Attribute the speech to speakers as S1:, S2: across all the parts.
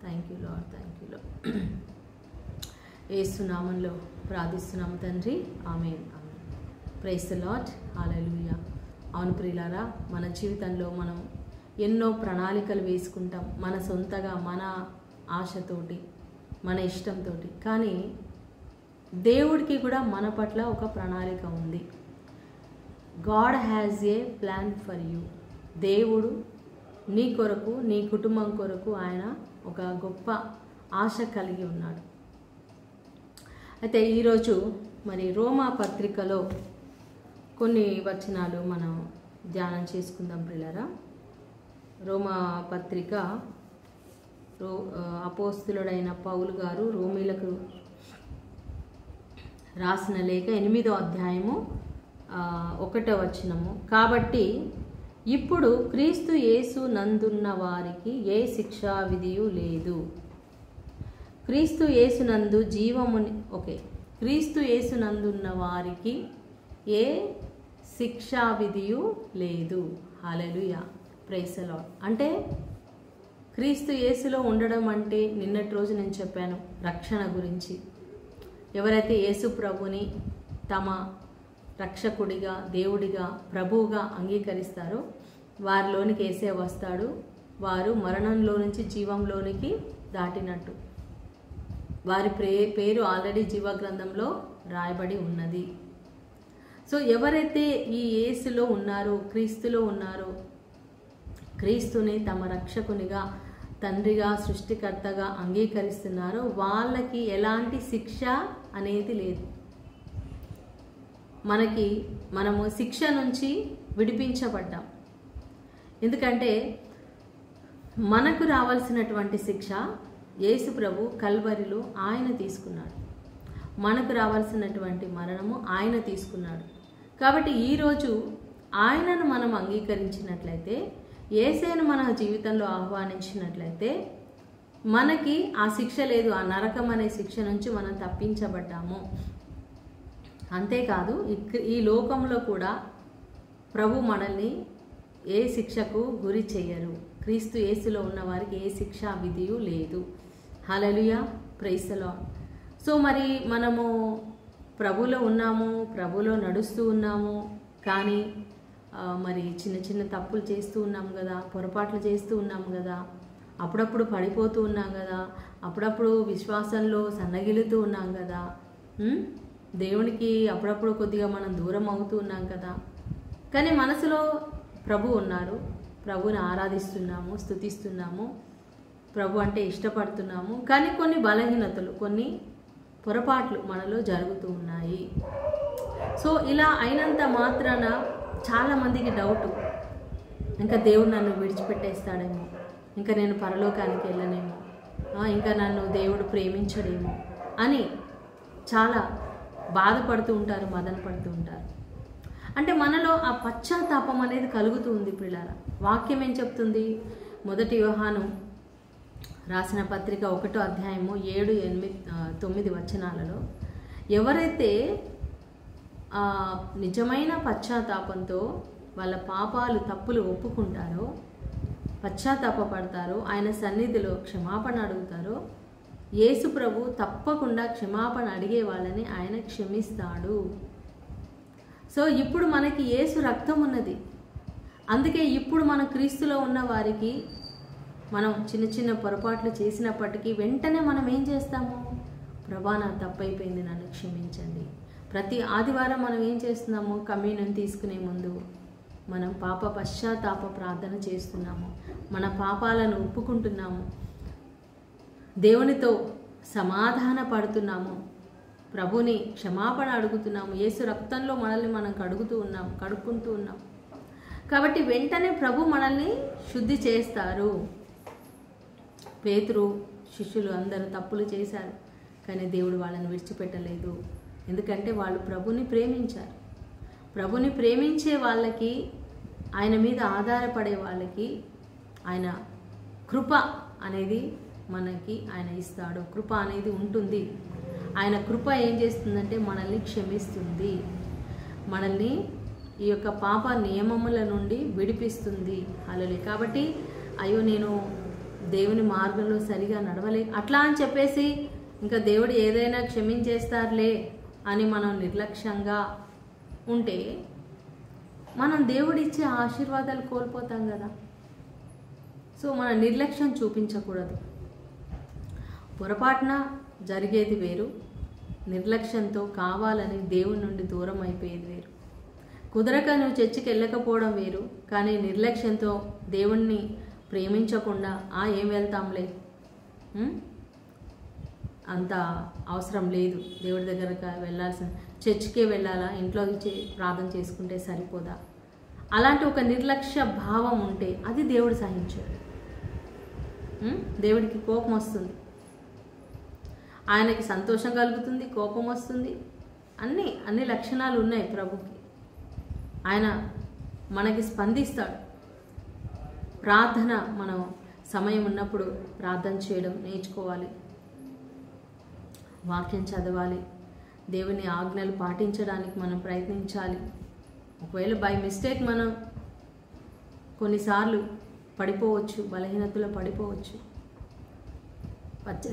S1: Thank you lord, thank you lord. Yesu నామంలో ప్రార్థిస్తున్నాము తండ్రి, ఆమేన్, ఆమేన్. Praise the lord, hallelujah. అవును ప్రియులారా, మన జీవితంలో మనం ఎన్నో ప్రణాళికలు వేసుకుంటాం, మన సొంతగా, మన ఆశతోటి, మన ఇష్టంతో. కానీ దేవుడికి కూడా మన పట్ల ఒక ప్రణాళిక ఉంది. God has a plan for you. దేవుడు నీ కొరకు, నీ కుటుంబం కొరకు ఆయన ఒక గొప్ప ఆశ కలిగి ఉన్నాడు. అయితే ఈరోజు మరి రోమా పత్రికలో కొన్ని వచనాలు మనం ధ్యానం చేసుకుందాం ప్రియులారా. రోమా పత్రిక అపోస్తులుడైన పౌలు గారు రోమీలకు రాసిన లేఖ 8వ అధ్యాయము 1వ వచనము. కాబట్టి ఇప్పుడు క్రీస్తు యేసు నందున్న వారికి ఏ శిక్షా విధియు లేదు. క్రీస్తు యేసునందు జీవముని క్రీస్తు యేసునందున్న వారికి ఏ శిక్షా విధియు లేదు. హల్లెలూయా, ప్రైజ్ ది లార్డ్. అంటే క్రీస్తు యేసులో ఉండడం అంటే నిన్నటి రోజు నేను చెప్పాను రక్షణ గురించి. ఎవరైతే యేసు ప్రభుని తమ రక్షకుడిగా, దేవుడిగా, ప్రభువుగా అంగీకరిస్తారో వారిలోనికి యేసే వస్తాడు. వారు మరణంలో నుంచి జీవంలోనికి దాటినట్టు. వారి పేరు ఆల్రెడీ జీవ గ్రంథంలో రాయబడి ఉన్నది. సో ఎవరైతే ఈ యేసులో ఉన్నారో, క్రీస్తులో ఉన్నారో, క్రీస్తుని తమ రక్షకునిగా, తండ్రిగా, సృష్టికర్తగా అంగీకరిస్తున్నారో వాళ్ళకి ఎలాంటి శిక్ష అనేది లేదు. మనము శిక్ష నుంచి విడిపించబడ్డాం. ఎందుకంటే మనకు రావాల్సినటువంటి శిక్ష యేసు ప్రభు కల్వరిలో ఆయన తీసుకున్నాడు. మనకు రావాల్సినటువంటి మరణము ఆయన తీసుకున్నాడు. కాబట్టి ఈరోజు ఆయనను మనం అంగీకరించినట్లయితే, యేసును మన జీవితంలో ఆహ్వానించినట్లయితే మనకి ఆ శిక్ష లేదు. ఆ నరకం అనే శిక్ష నుంచి మనం తప్పించబడ్డాము. అంతేకాదు ఈ లోకంలో కూడా ప్రభు మనల్ని ఏ శిక్షకు గురి చేయరు. క్రీస్తు యేసులో ఉన్న వారికి ఏ శిక్షా విధియు లేదు. హల్లెలూయా, ప్రైజ్ ది లార్డ్. సో మరి మనము ప్రభులో ఉన్నాము, ప్రభులో నడుస్తూ ఉన్నాము. కానీ మరి చిన్న చిన్న తప్పులు చేస్తూ ఉన్నాం కదా, పొరపాట్లు చేస్తూ ఉన్నాం కదా, అప్పుడప్పుడు పడిపోతూ ఉన్నాం కదా, అప్పుడప్పుడు విశ్వాసంలో సన్నగిలుతూ ఉన్నాం కదా, దేవునికి అప్పుడప్పుడు కొద్దిగా మనం దూరం అవుతూ ఉన్నాం కదా. కానీ మనసులో ప్రభు ఉన్నారు. ప్రభుని ఆరాధిస్తున్నాము, స్తుతిస్తున్నాము, ప్రభు అంటే ఇష్టపడుతున్నాము. కానీ కొన్ని బలహీనతలు, కొన్ని పొరపాట్లు మనలో జరుగుతూ ఉన్నాయి. సో ఇలా అయినంత మాత్రాన చాలామందికి డౌట్, ఇంకా దేవుడు నన్ను విడిచిపెట్టేస్తాడేమో, ఇంకా నేను పరలోకానికి వెళ్ళనేమో, ఇంకా నన్ను దేవుడు ప్రేమించడేమో అని చాలా బాధపడుతూ ఉంటారు, మదన పడుతూ ఉంటారు. అంటే మనలో ఆ పశ్చాత్తాపం అనేది కలుగుతూ ఉంది పిల్లల. వాక్యం ఏం చెప్తుంది? 1 యోహాను రాసిన పత్రిక 1వ అధ్యాయము 7, 8, 9 వచనాలలో ఎవరైతే నిజమైన పశ్చాత్తాపంతో వాళ్ళ పాపాలు, తప్పులు ఒప్పుకుంటారో, పశ్చాత్తాపడతారో, ఆయన సన్నిధిలో క్షమాపణ అడుగుతారో, యేసు ప్రభు తప్పకుండా క్షమాపణ అడిగే వాళ్ళని ఆయన క్షమిస్తాడు. సో ఇప్పుడు మనకి యేసు రక్తం ఉన్నది. అందుకే ఇప్పుడు మన క్రీస్తులో ఉన్న వారికి మనం చిన్న చిన్న పొరపాట్లు చేసినప్పటికీ వెంటనే మనం ఏం చేస్తాము? ప్రభా, నా తప్పైపోయింది, నన్ను క్షమించండి. ప్రతి ఆదివారం మనం ఏం చేస్తున్నాము? కమ్యూనియన్ తీసుకునే ముందు మనం పాప పశ్చాత్తాప ప్రార్థన చేస్తున్నాము. మన పాపాలను ఒప్పుకుంటున్నాము, దేవునితో సమాధాన పడుతున్నాము, ప్రభుని క్షమాపణ అడుగుతున్నాము. యేసు రక్తంలో మనల్ని మనం కడుక్కుంటూ ఉన్నాం. కాబట్టి వెంటనే ప్రభు మనల్ని శుద్ధి చేస్తారు. పేతురు శిష్యులు అందరూ తప్పులు చేశారు, కానీ దేవుడు వాళ్ళని విడిచిపెట్టలేదు. ఎందుకంటే వాళ్ళు ప్రభుని ప్రేమించారు. ప్రభుని ప్రేమించే వాళ్ళకి, ఆయన మీద ఆధారపడే వాళ్ళకి ఆయన కృప అనేది మనకి ఆయన ఇస్తాడు. కృప అనేది ఉంటుంది. ఆయన కృప ఏం చేస్తుందంటే మనల్ని క్షమిస్తుంది, మనల్ని ఈ యొక్క పాప నియమముల నుండి విడిపిస్తుంది. హల్లెలూయా. కాబట్టి అయ్యో నేను దేవుని మార్గంలో సరిగా నడవలే అట్లా అని చెప్పేసి ఇంకా దేవుడు ఏదైనా క్షమించేస్తారులే అని మనం నిర్లక్ష్యంగా ఉంటే మనం దేవుడిచ్చే ఆశీర్వాదాలు కోల్పోతాం కదా. సో మన నిర్లక్ష్యం చూపించకూడదు. పొరపాటున జరిగేది వేరు, నిర్లక్ష్యంతో కావాలని దేవుని నుండి దూరం అయిపోయేది వేరు. కుదరక నువ్వు చర్చికి వెళ్ళకపోవడం వేరు, కానీ నిర్లక్ష్యంతో దేవుణ్ణి ప్రేమించకుండా ఏం వెళ్తాంలే, అంత అవసరం లేదు, దేవుడి దగ్గరకు వెళ్ళాల్సిన చర్చికే వెళ్ళాలా, ఇంట్లో ప్రార్థన చేసుకుంటే సరిపోదా, అలాంటి ఒక నిర్లక్ష్య భావం ఉంటే అది దేవుడు సహించాడు. దేవుడికి కోపం వస్తుంది, ఆయనకి సంతోషం కలుగుతుంది, కోపం వస్తుంది, అన్ని లక్షణాలు ఉన్నాయి ప్రభుకి. ఆయన మనకి స్పందిస్తాడు. ప్రార్థన మనం సమయం ఉన్నప్పుడు ప్రార్థన చేయడం నేర్చుకోవాలి, వాక్యం చదవాలి, దేవుని ఆజ్ఞలు పాటించడానికి మనం ప్రయత్నించాలి. ఒకవేళ బై మిస్టేక్ మనం కొన్నిసార్లు పడిపోవచ్చు, బలహీనతలో పడిపోవచ్చు.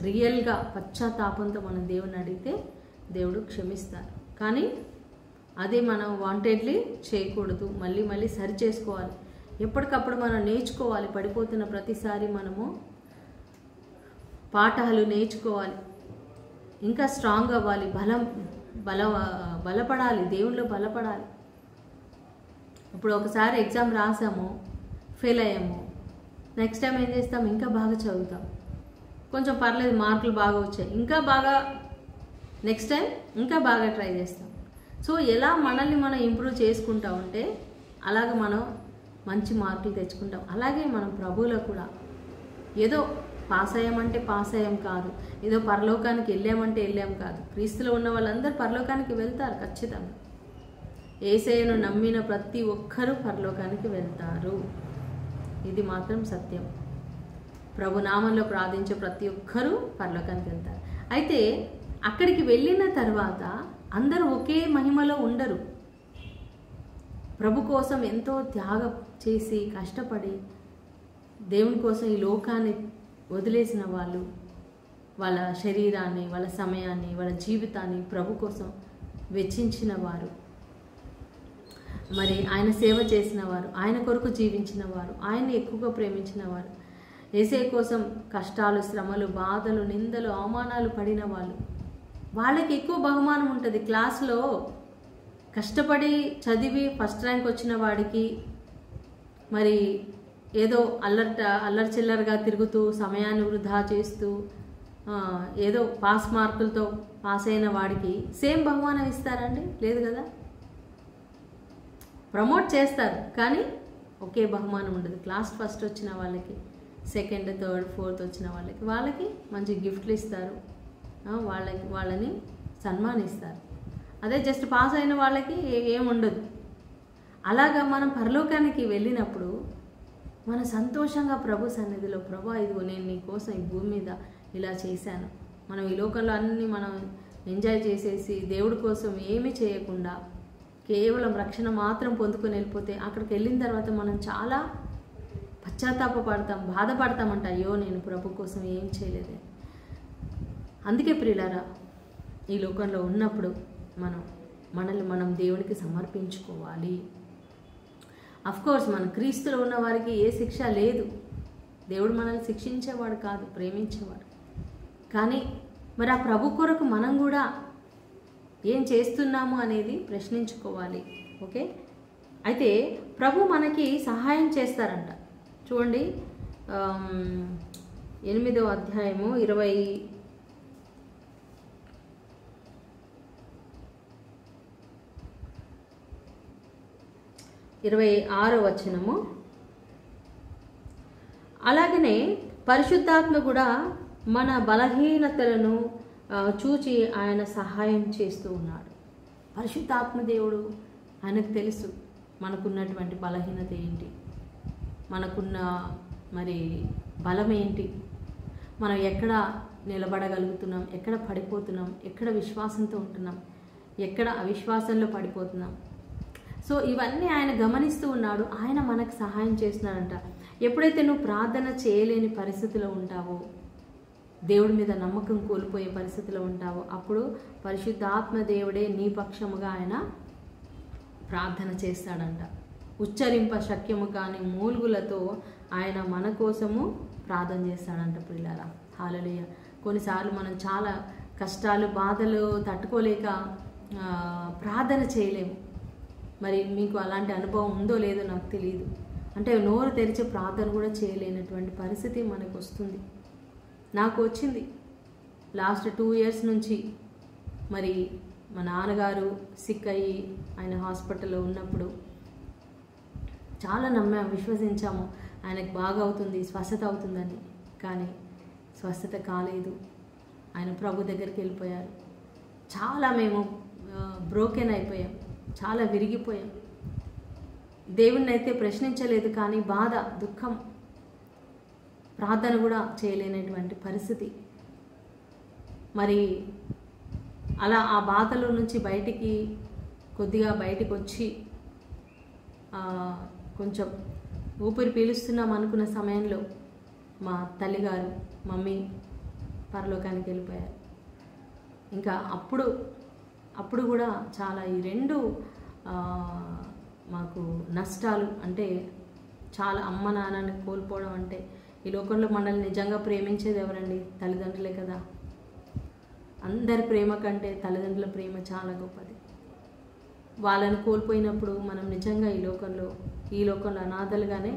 S1: రియల్గా పశ్చాత్తాపంతో మనం దేవుని అడిగితే దేవుడు క్షమిస్తారు. కానీ అదే మనం వాంటెడ్లీ చేయకూడదు, మళ్ళీ మళ్ళీ సరి చేసుకోవాలి. ఎప్పటికప్పుడు మనం నేర్చుకోవాలి. పడిపోతున్న ప్రతిసారి మనము పాఠాలు నేర్చుకోవాలి, ఇంకా స్ట్రాంగ్ అవ్వాలి, బలపడాలి, దేవుళ్ళు బలపడాలి. ఇప్పుడు ఒకసారి ఎగ్జామ్ రాసాము, ఫెయిల్ అయ్యాము, నెక్స్ట్ టైం ఏం చేస్తాం, ఇంకా బాగా చదువుతాం, కొంచెం పర్లేదు మార్కులు బాగా వచ్చాయి, ఇంకా బాగా నెక్స్ట్ టైం ఇంకా బాగా ట్రై చేస్తాం. సో ఎలా మనల్ని మనం ఇంప్రూవ్ చేసుకుంటా ఉంటే అలాగే మనం మంచి మార్కులు తెచ్చుకుంటాం. అలాగే మనం ప్రభువులో కూడా ఏదో పాస్ అయ్యామంటే పాస్ అయ్యాం కాదు, ఏదో పరలోకానికి వెళ్ళామంటే వెళ్ళాం కాదు. క్రీస్తులో ఉన్న వాళ్ళందరూ పరలోకానికి వెళ్తారు ఖచ్చితంగా. యేసయ్యను నమ్మిన ప్రతి ఒక్కరూ పరలోకానికి వెళ్తారు, ఇది మాత్రం సత్యం. ప్రభు నామంలో ప్రార్థించే ప్రతి ఒక్కరూ పరలోకానికి వెళ్తారు. అయితే అక్కడికి వెళ్ళిన తర్వాత అందరూ ఒకే మహిమలో ఉండరు. ప్రభు కోసం ఎంతో త్యాగం చేసి కష్టపడి దేవుని కోసం ఈ లోకాన్ని వదిలేసిన వాళ్ళు, వాళ్ళ శరీరాన్ని, వాళ్ళ సమయాన్ని, వాళ్ళ జీవితాన్ని ప్రభు కోసం వెచ్చించిన వారు, మరి ఆయన సేవ చేసిన వారు, ఆయన కొరకు జీవించిన వారు, ఆయన్ని ఎక్కువగా ప్రేమించిన వారు, యేసయ్య కోసం కష్టాలు, శ్రమలు, బాధలు, నిందలు, అవమానాలు పడిన వాళ్ళు, వాళ్ళకి ఎక్కువ బహుమానం ఉంటుంది. క్లాస్లో కష్టపడి చదివి ఫస్ట్ ర్యాంక్ వచ్చిన వాడికి మరి ఏదో అల్లరి చిల్లరగా తిరుగుతూ సమయాన్ని వృధా చేస్తూ ఏదో పాస్ మార్కులతో పాస్ అయిన వాడికి సేమ్ బహుమానం ఇస్తారండి? లేదు కదా. ప్రమోట్ చేస్తారు కానీ ఒకే బహుమానం ఉండదు. క్లాస్ ఫస్ట్ వచ్చిన వాళ్ళకి, సెకండ్, థర్డ్, ఫోర్త్ వచ్చిన వాళ్ళకి మంచి గిఫ్ట్లు ఇస్తారు, వాళ్ళని సన్మానిస్తారు. అదే జస్ట్ పాస్ అయిన వాళ్ళకి ఏముండదు. అలాగా మనం పరలోకానికి వెళ్ళినప్పుడు మన సంతోషంగా ప్రభు సన్నిధిలో, ప్రభు ఇదిగో నేను నీ కోసం ఈ భూమి మీద ఇలా చేశాను. మనం ఈ లోకంలో అన్నీ మనం ఎంజాయ్ చేసేసి దేవుడి కోసం ఏమీ చేయకుండా కేవలం రక్షణ మాత్రం పొందుకొని వెళ్ళిపోతే అక్కడికి వెళ్ళిన తర్వాత మనం చాలా పశ్చాత్తాపడతాం, బాధపడతామంట, అయ్యో నేను ప్రభు కోసం ఏం చేయలేదే. అందుకే ప్రియులారా, ఈ లోకంలో ఉన్నప్పుడు మనల్ని మనం దేవునికి సమర్పించుకోవాలి. అఫ్కోర్స్ మన క్రీస్తులో ఉన్న వారికి ఏ శిక్ష లేదు. దేవుడు మనల్ని శిక్షించేవాడు కాదు, ప్రేమించేవాడు. కానీ మరి ఆ ప్రభు కొరకు మనం కూడా ఏం చేస్తున్నాము అనేది ప్రశ్నించుకోవాలి. ఓకే, అయితే ప్రభు మనకి సహాయం చేస్తారంట. చూడండి 8వ అధ్యాయము 26వ వచనము. అలాగనే పరిశుద్ధాత్మ కూడా మన బలహీనతలను చూచి ఆయన సహాయం చేస్తూ ఉన్నాడు. పరిశుద్ధాత్మ దేవుడు, ఆయనకు తెలుసు మనకున్నటువంటి బలహీనత ఏంటి, మనకున్న మరి బలం ఏంటి, మనం ఎక్కడ నిలబడగలుగుతున్నాం, ఎక్కడ పడిపోతున్నాం, ఎక్కడ విశ్వాసంతో ఉంటున్నాం, ఎక్కడ అవిశ్వాసంలో పడిపోతున్నాం. సో ఇవన్నీ ఆయన గమనిస్తూ ఉన్నాడు. ఆయన మనకు సహాయం చేస్తున్నాడంట. ఎప్పుడైతే నువ్వు ప్రార్థన చేయలేని పరిస్థితిలో ఉంటావో, దేవుడి మీద నమ్మకం కోల్పోయే పరిస్థితిలో ఉంటావో, అప్పుడు పరిశుద్ధాత్మ దేవుడే నీ పక్షముగా ఆయన ప్రార్థన చేస్తాడంట. ఉచ్చరింప శక్యము కాని మూలుగులతో ఆయన మన కోసము ప్రార్థన చేస్తాడంట పిల్లారా. హల్లెలూయా. కొన్నిసార్లు మనం చాలా కష్టాలు బాధలు తట్టుకోలేక ప్రార్థన చేయలేము. మరి మీకు అలాంటి అనుభవం ఉందో లేదో నాకు తెలియదు. అంటే నోరు తెరిచి ప్రార్థన కూడా చేయలేనటువంటి పరిస్థితి మనకు వస్తుంది. నాకు వచ్చింది. లాస్ట్ 2 years నుంచి మరి మా నాన్నగారు సిక్ అయ్యి ఆయన హాస్పిటల్లో ఉన్నప్పుడు చాలా నమ్మాము, విశ్వసించాము ఆయనకు బాగా అవుతుంది, స్వస్థత అవుతుందని. కానీ స్వస్థత కాలేదు. ఆయన ప్రభు దగ్గరికి వెళ్ళిపోయారు. చాలా మేము బ్రోకెన్ అయిపోయాం, చాలా విరిగిపోయాం. దేవుణ్ణి అయితే ప్రశ్నించలేదు, కానీ బాధ, దుఃఖం, ప్రార్థన కూడా చేయలేనటువంటి పరిస్థితి. మరి అలా ఆ బాధల నుంచి కొద్దిగా బయటికి వచ్చి కొంచెం ఊపిరి పీలుస్తున్నాం అనుకున్న సమయంలో మా తల్లిగారు, మమ్మీ పరలోకానికి వెళ్ళిపోయారు. ఇంకా అప్పుడు కూడా చాలా ఈ 2 మాకు నష్టాలు. అంటే చాలా అమ్మ నాన్నని కోల్పోవడం. అంటే ఈ లోకంలో మనల్ని నిజంగా ప్రేమించేది ఎవరండి? తల్లిదండ్రులే కదా. అందరి ప్రేమ కంటే తల్లిదండ్రుల ప్రేమ చాలా గొప్పది. వాళ్ళని కోల్పోయినప్పుడు మనం నిజంగా ఈ లోకంలో అనాథలుగానే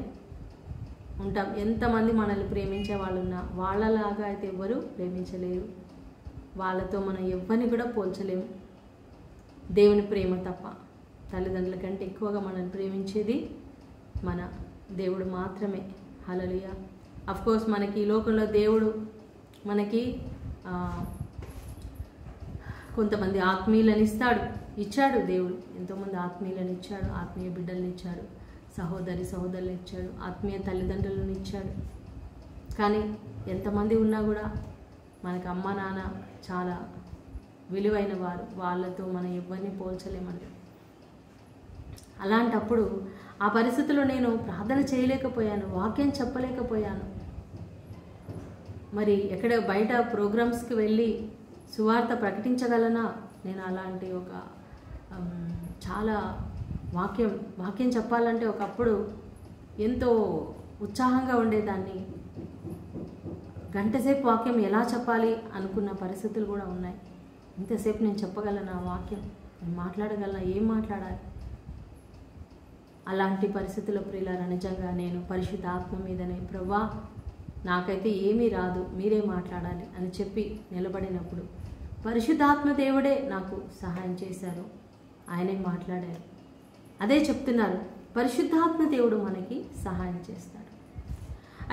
S1: ఉంటాం. ఎంతమంది మనల్ని ప్రేమించే వాళ్ళు ఉన్నా వాళ్ళలాగా అయితే ఎవ్వరూ ప్రేమించలేరు. వాళ్ళతో మనం ఎవ్వరిని కూడా పోల్చలేము, దేవుని ప్రేమ తప్ప. తల్లిదండ్రుల కంటే ఎక్కువగా మనల్ని ప్రేమించేది మన దేవుడు మాత్రమే. హల్లెలూయా. అఫ్కోర్స్ మనకి ఈ లోకంలో దేవుడు మనకి కొంతమంది ఆత్మీయులను ఇచ్చాడు. దేవుడు ఎంతోమంది ఆత్మీయులను ఇచ్చాడు, ఆత్మీయ బిడ్డలను ఇచ్చాడు, సహోదరులను ఇచ్చాడు, ఆత్మీయ తల్లిదండ్రులను ఇచ్చాడు. కానీ ఎంతమంది ఉన్నా కూడా మనకు అమ్మ నాన్న చాలా విలువైన వారు. వాళ్ళతో మనం ఎవరిని పోల్చలేమండి. అలాంటప్పుడు ఆ పరిస్థితుల్లో నేను ప్రార్థన చేయలేకపోయాను, వాక్యం చెప్పలేకపోయాను. మరి ఎక్కడ బయట ప్రోగ్రామ్స్కి వెళ్ళి సువార్త ప్రకటించగలనా? నేను అలాంటి ఒక చాలా వాక్యం చెప్పాలంటే ఒకప్పుడు ఎంతో ఉత్సాహంగా ఉండేదాన్ని. గంటసేపు వాక్యం ఎలా చెప్పాలి అనుకున్న పరిస్థితులు కూడా ఉన్నాయి. ఇంతసేపు నేను చెప్పగలనా వాక్యం? నేను మాట్లాడగలనా? ఏం మాట్లాడాలి? అలాంటి పరిస్థితుల్లో ప్రియులారా, నిజంగా నేను పరిశుద్ధ ఆత్మ మీదనే, ప్రభువా నాకైతే ఏమీ రాదు, మీరే మాట్లాడాలి అని చెప్పి నిలబడినప్పుడు పరిశుద్ధాత్మ దేవుడే నాకు సహాయం చేశారు. ఆయనే మాట్లాడారు. అదే చెప్తున్నారు, పరిశుద్ధాత్మ దేవుడు మనకి సహాయం చేస్తాడు.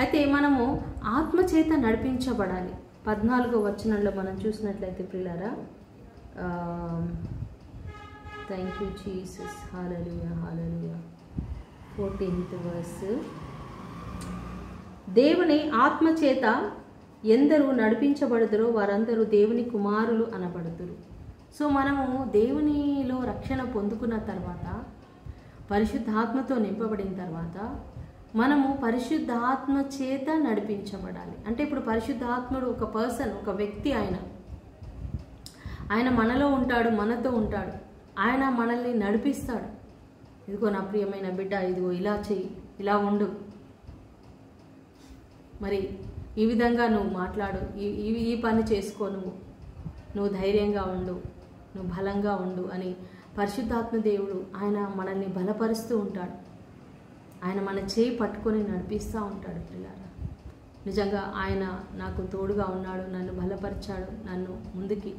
S1: అయితే మనము ఆత్మ చేత నడిపించబడాలి. 14వ వచనంలో మనం చూసినట్లయితే ప్రియులారా, thank you Jesus, hallelujah hallelujah. 14th verse, దేవుని ఆత్మ చేత ఎందరూ నడిపించబడుదురో వారందరూ దేవుని కుమారులు అనబడుదురు. సో మనము దేవునిలో రక్షణ పొందుకున్న తర్వాత, పరిశుద్ధాత్మతో నింపబడిన తర్వాత మనము పరిశుద్ధాత్మ చేత నడిపించబడాలి. అంటే ఇప్పుడు పరిశుద్ధాత్ముడు ఒక పర్సన్, ఒక వ్యక్తి. ఆయన మనలో ఉంటాడు, మనతో ఉంటాడు. ఆయన మనల్ని నడిపిస్తాడు. ఇదిగో నా ప్రియమైన బిడ్డ, ఇదిగో ఇలా చెయ్యి, ఇలా ఉండు, మరి ఈ విధంగా నువ్వు మాట్లాడు, ఈ పని చేసుకో, నువ్వు ధైర్యంగా ఉండు, నువ్వు బలంగా ఉండు అని పరిశుద్ధాత్మ దేవుడు ఆయన మనల్ని బలపరుస్తూ ఉంటాడు. ఆయన మన చేయి పట్టుకొని నడిపిస్తూ ఉంటాడు పిల్లలు. నిజంగా ఆయన నాకు తోడుగా ఉన్నాడు, నన్ను బలపరిచాడు, నన్ను ముందుకి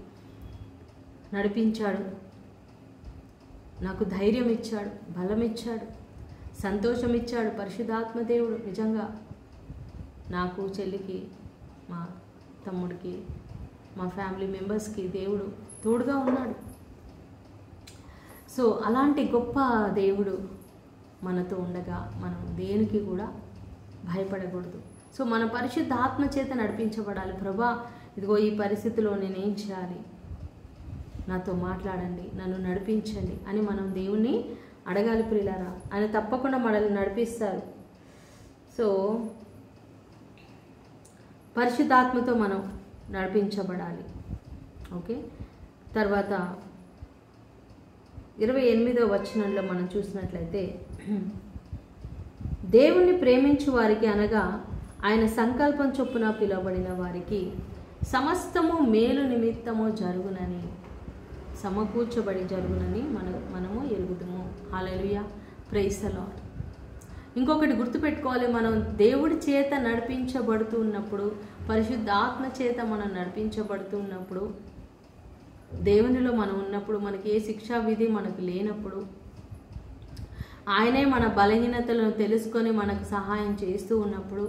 S1: నడిపించాడు, నాకు ధైర్యం ఇచ్చాడు, బలం ఇచ్చాడు, సంతోషం ఇచ్చాడు పరిశుద్ధాత్మ దేవుడు. నిజంగా నాకు, చెల్లికి, మా తమ్ముడికి, మా ఫ్యామిలీ మెంబర్స్కి దేవుడు తోడుగా ఉన్నాడు. సో అలాంటి గొప్ప దేవుడు మనతో ఉండగా మనం దేనికి కూడా భయపడకూడదు. సో మన పరిశుద్ధ ఆత్మ చేత నడిపించబడాలి. ప్రభా ఇదిగో ఈ పరిస్థితిలో నేనేం చేయాలి, నాతో మాట్లాడండి, నన్ను నడిపించండి అని మనం దేవుణ్ణి అడగాలి ప్రియులారా. ఆయన తప్పకుండా మనల్ని నడిపిస్తారు. సో పరిశుద్ధాత్మతో మనం నడిపించబడాలి. ఓకే. తర్వాత 28వ వచనంలో మనం చూసినట్లయితే, దేవుణ్ణి ప్రేమించు వారికి అనగా ఆయన సంకల్పం చొప్పున పిలువబడిన వారికి సమస్తము మేలు నిమిత్తము జరుగునని, సమకూర్చబడి జరుగునని మనము ఎరుగుదుము. హల్లెలూయా, ప్రైజ్ ది లార్డ్. ఇంకొకటి గుర్తుపెట్టుకోవాలి, మనం దేవుడి చేత నడిపించబడుతూ ఉన్నప్పుడు, పరిశుద్ధాత్మ చేత మనం నడిపించబడుతూ ఉన్నప్పుడు, దేవునిలో మనం ఉన్నప్పుడు, మనకి ఏ శిక్షా విధి మనకు లేనప్పుడు, ఆయనే మన బలహీనతలను తెలుసుకొని మనకు సహాయం చేస్తూ ఉన్నప్పుడు,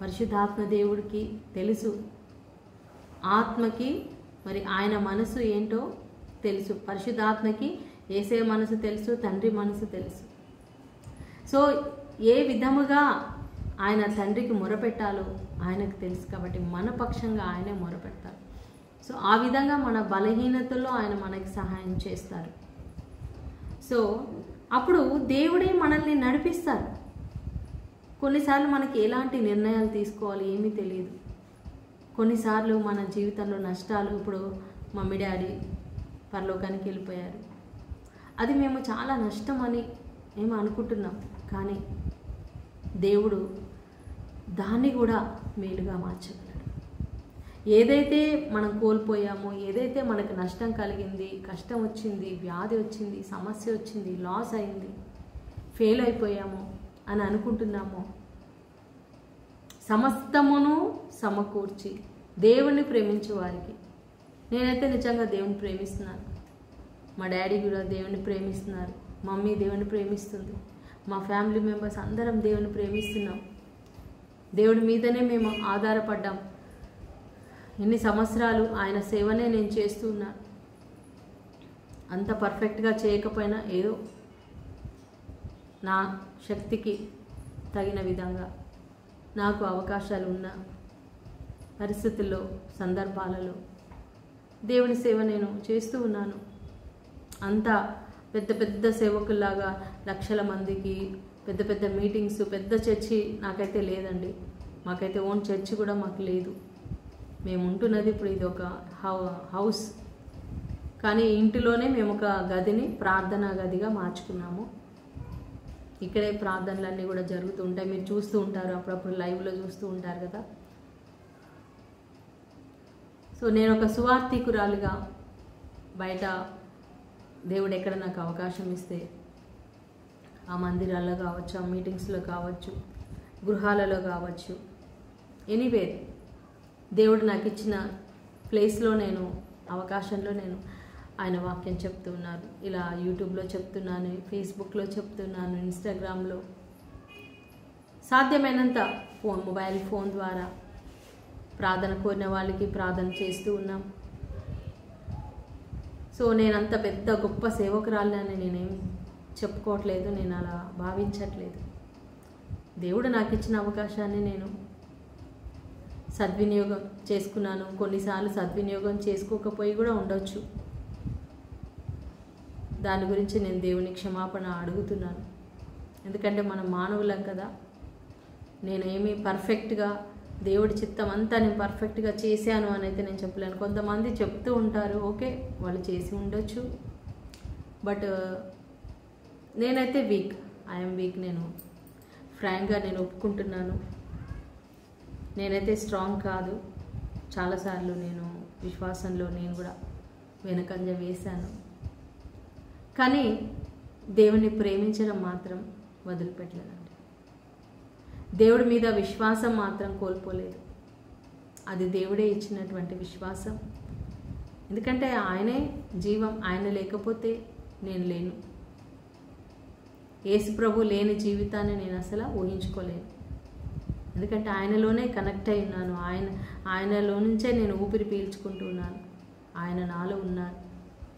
S1: పరిశుద్ధాత్మ దేవుడికి తెలుసు, ఆత్మకి మరి ఆయన మనసు ఏంటో తెలుసు. పరిశుద్ధాత్మకి యేసే మనసు తెలుసు, తండ్రి మనసు తెలుసు. సో ఏ విధముగా ఆయన తండ్రికి మొరపెట్టాలో ఆయనకు తెలుసు. కాబట్టి మన పక్షంగా ఆయనే మొరపెడతారు. సో ఆ విధంగా మన బలహీనతల్లో ఆయన మనకి సహాయం చేస్తారు. సో అప్పుడు దేవుడే మనల్ని నడిపిస్తారు. కొన్నిసార్లు మనకి ఎలాంటి నిర్ణయాలు తీసుకోవాలి ఏమీ తెలియదు. కొన్నిసార్లు మన జీవితంలో నష్టాలు, ఇప్పుడు మమ్మీ డాడీ పరలోకానికి వెళ్ళిపోయారు, అది మేము చాలా నష్టం అని మేము అనుకుంటున్నాం. కానీ దేవుడు దాన్ని కూడా మేలుగా మార్చగలడు. ఏదైతే మనం కోల్పోయామో, ఏదైతే మనకు నష్టం కలిగింది, కష్టం వచ్చింది, వ్యాధి వచ్చింది, సమస్య వచ్చింది, లాస్ అయింది, ఫెయిల్ అయిపోయామో అని అనుకుంటున్నామో, సమస్తమును సమకూర్చి దేవుణ్ణి ప్రేమించే వారికి, నేనైతే నిజంగా దేవుని ప్రేమిస్తున్నాను, మా డాడీ కూడా దేవుని ప్రేమిస్తున్నారు, మమ్మీ దేవుని ప్రేమిస్తుంది, మా ఫ్యామిలీ మెంబర్స్ అందరం దేవుని ప్రేమిస్తున్నాం. దేవుడి మీదనే మేము ఆధారపడ్డాం. ఎన్ని సంవత్సరాలు ఆయన సేవనే నేను చేస్తూ ఉన్నాను. అంత పర్ఫెక్ట్గా చేయకపోయినా ఏదో నా శక్తికి తగిన విధంగా నాకు అవకాశాలు ఉన్న పరిస్థితుల్లో, సందర్భాలలో దేవుని సేవ నేను చేస్తూ ఉన్నాను. అంత పెద్ద పెద్ద సేవకుల్లాగా లక్షల మందికి పెద్ద పెద్ద మీటింగ్స్, పెద్ద చర్చి నాకైతే లేదండి. మాకైతే ఓన్ చర్చి కూడా మాకు లేదు. మేము ఉంటున్నది ఇప్పుడు ఇది ఒక హౌస్, కానీ ఇంటిలోనే మేము ఒక గదిని ప్రార్థనా గదిగా మార్చుకున్నాము. ఇక్కడే ప్రార్థనలన్నీ కూడా జరుగుతూ ఉంటాయి. మీరు చూస్తూ ఉంటారు, అప్పుడప్పుడు లైవ్లో చూస్తూ ఉంటారు కదా. సో నేను ఒక సువార్థికురాలుగా బయట దేవుడు ఎక్కడ నాకు అవకాశం ఇస్తే ఆ మందిరాల్లో కావచ్చు, ఆ మీటింగ్స్లో కావచ్చు, గృహాలలో కావచ్చు, ఎనీవేర్ దేవుడు నాకు ఇచ్చిన ప్లేస్లో నేను, అవకాశంలో నేను ఆయన వాక్యం చెప్తూ ఉన్నాను. ఇలా యూట్యూబ్లో చెప్తున్నాను, ఫేస్బుక్లో చెప్తున్నాను, ఇన్స్టాగ్రామ్లో, సాధ్యమైనంత మొబైల్ ఫోన్ ద్వారా ప్రార్థన కోరిన వాళ్ళకి ప్రార్థన చేస్తూ ఉన్నాం. సో నేను అంత పెద్ద గొప్ప సేవకురాలని నేనేం చెప్పుకోవట్లేదు, నేను అలా భావించట్లేదు. దేవుడు నాకు ఇచ్చిన అవకాశాన్ని నేను సద్వినియోగం చేసుకున్నాను. కొన్నిసార్లు సద్వినియోగం చేసుకోకపోయి కూడా ఉండొచ్చు. దాని గురించి నేను దేవుని క్షమాపణ అడుగుతున్నాను. ఎందుకంటే మనం మానవులం కదా. నేనేమి పర్ఫెక్ట్గా దేవుడి చిత్తం అంతా నేను పర్ఫెక్ట్గా చేశాను అని అయితే నేను చెప్పలేను. కొంతమంది చెప్తూ ఉంటారు, ఓకే వాళ్ళు చేసి ఉండొచ్చు, బట్ నేనైతే వీక్, ఐఎమ్ వీక్. నేను ఫ్రాంక్గా నేను ఒప్పుకుంటున్నాను, నేనైతే స్ట్రాంగ్ కాదు. చాలాసార్లు నేను విశ్వాసంలో నేను కూడా వెనకంజ వేశాను. కానీ దేవుని ప్రేమించడం మాత్రం వదిలిపెట్టలేదండి. దేవుడి మీద విశ్వాసం మాత్రం కోల్పోలేదు. అది దేవుడే ఇచ్చినటువంటి విశ్వాసం. ఎందుకంటే ఆయనే జీవం, ఆయన లేకపోతే నేను లేను. యేసు ప్రభు లేని జీవితాన్ని నేను అసలు ఊహించుకోలేను. ఎందుకంటే ఆయనలోనే కనెక్ట్ అయి ఉన్నాను. ఆయనలో నుంచే నేను ఊపిరి పీల్చుకుంటూ ఉన్నాను. ఆయన నాలో ఉన్నారు,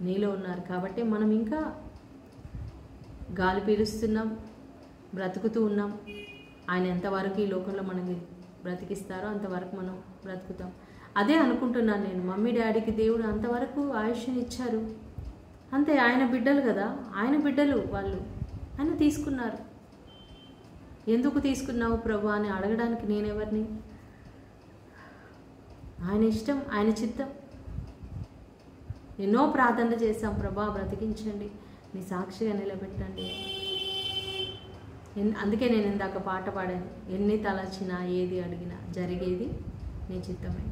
S1: నీలో ఉన్నారు. కాబట్టి మనం ఇంకా గాలి పీలుస్తున్నాం, బ్రతుకుతూ ఉన్నాం. ఆయన ఎంతవరకు ఈ లోకంలో మనకి బ్రతికిస్తారో అంతవరకు మనం బ్రతుకుతాం. అదే అనుకుంటున్నాను నేను. మమ్మీ డాడీకి దేవుడు అంతవరకు ఆయుష్ని ఇచ్చారు, అంతే, ఆయన బిడ్డలు కదా, ఆయన బిడ్డలు వాళ్ళు, ఆయన తీసుకున్నారు. ఎందుకు తీసుకున్నావు ప్రభు అని అడగడానికి నేనెవరిని? ఆయన ఇష్టం, ఆయన చిత్తం. ఎన్నో ప్రార్థన చేశాం, ప్రభా బ్రతికించండి, నీ సాక్షిగా నిలబెట్టండి. అందుకే నేను ఇందాక పాట పాడాను, ఎన్ని తలచినా ఏది అడిగినా జరిగేది నీ చిత్తమే.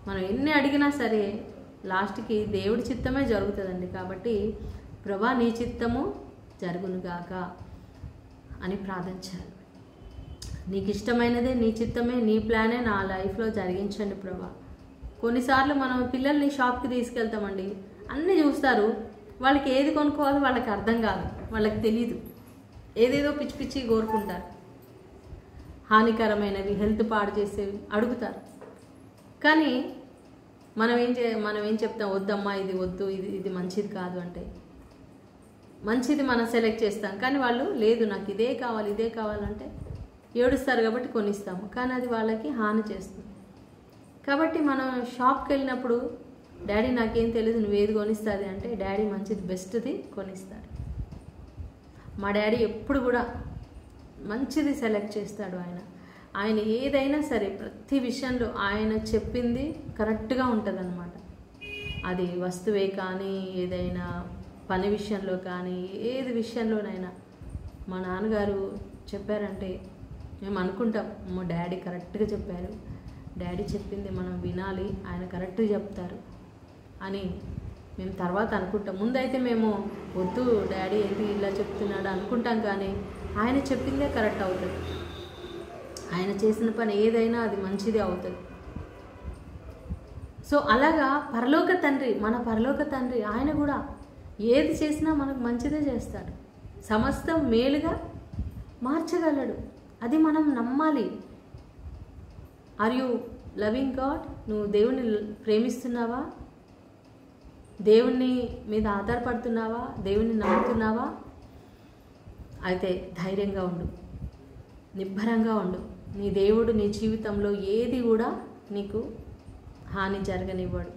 S1: మనం ఎన్ని అడిగినా సరే లాస్ట్కి దేవుడి చిత్తమే జరుగుతుందండి. కాబట్టి ప్రభా నీ చిత్తము జరుగునుగాక అని ప్రార్థించాలి. నీకు ఇష్టమైనదే, నీ చిత్తమే, నీ ప్లానే నా లైఫ్లో జరిగించండి ప్రభా. కొన్నిసార్లు మనం పిల్లల్ని షాప్కి తీసుకెళ్తామండి, అన్నీ చూస్తారు, వాళ్ళకి ఏది కొనుక్కోవాలో వాళ్ళకి అర్థం కాదు, వాళ్ళకి తెలీదు, ఏదేదో పిచ్చి పిచ్చి కోరుకుంటారు, హానికరమైనవి, హెల్త్ పాడు చేసేవి అడుగుతారు. కానీ మనం ఏం చెప్తాం, వద్దమ్మా ఇది వద్దు, ఇది మంచిది కాదు అంటే మంచిది మనం సెలెక్ట్ చేస్తాం. కానీ వాళ్ళు లేదు నాకు ఇదే కావాలి ఇదే కావాలంటే ఏడుస్తారు కాబట్టి కొనిస్తాము, కానీ అది వాళ్ళకి హాని చేస్తుంది. కాబట్టి మనం షాప్కి వెళ్ళినప్పుడు డాడీ నాకేం తెలియదు నువ్వేది కొనిస్తుంది అంటే డాడీ మంచిది బెస్ట్ది కొనిస్తాడు. మా డాడీ ఎప్పుడు కూడా మంచిది సెలెక్ట్ చేస్తాడు. ఆయన ఏదైనా సరే ప్రతి విషయంలో ఆయన చెప్పింది కరెక్ట్గా ఉంటుంది అన్నమాట. అది వస్తువే కానీ, ఏదైనా పని విషయంలో కానీ, ఏది విషయంలోనైనా మా నాన్నగారు చెప్పారంటే మేము అనుకుంటాం, మా డాడీ కరెక్ట్గా చెప్పారు, డాడీ చెప్పింది మనం వినాలి, ఆయన కరెక్ట్గా చెప్తారు అని మేము తర్వాత అనుకుంటాం. ముందైతే మేము వద్దు డాడీ ఏంటి ఇలా చెప్తున్నాడు అనుకుంటాం, కానీ ఆయన చెప్పిందే కరెక్ట్ అవుతుంది. ఆయన చేసిన పని ఏదైనా అది మంచిది అవుతుంది. సో అలాగా పరలోక తండ్రి, మన పరలోక తండ్రి ఆయన కూడా ఏది చేసినా మనకు మంచిదే చేస్తాడు, సమస్తం మేలుగా మార్చగలడు. అది మనం నమ్మాలి. Are you loving God? నువ్వు దేవుణ్ణి ప్రేమిస్తున్నావా? దేవుణ్ణి మీద ఆధారపడుతున్నావా? దేవుణ్ణి నమ్ముతున్నావా? అయితే ధైర్యంగా ఉండు, నిబ్బరంగా ఉండు. నీ దేవుడు నీ జీవితంలో ఏది కూడా నీకు హాని జరగనివ్వడు.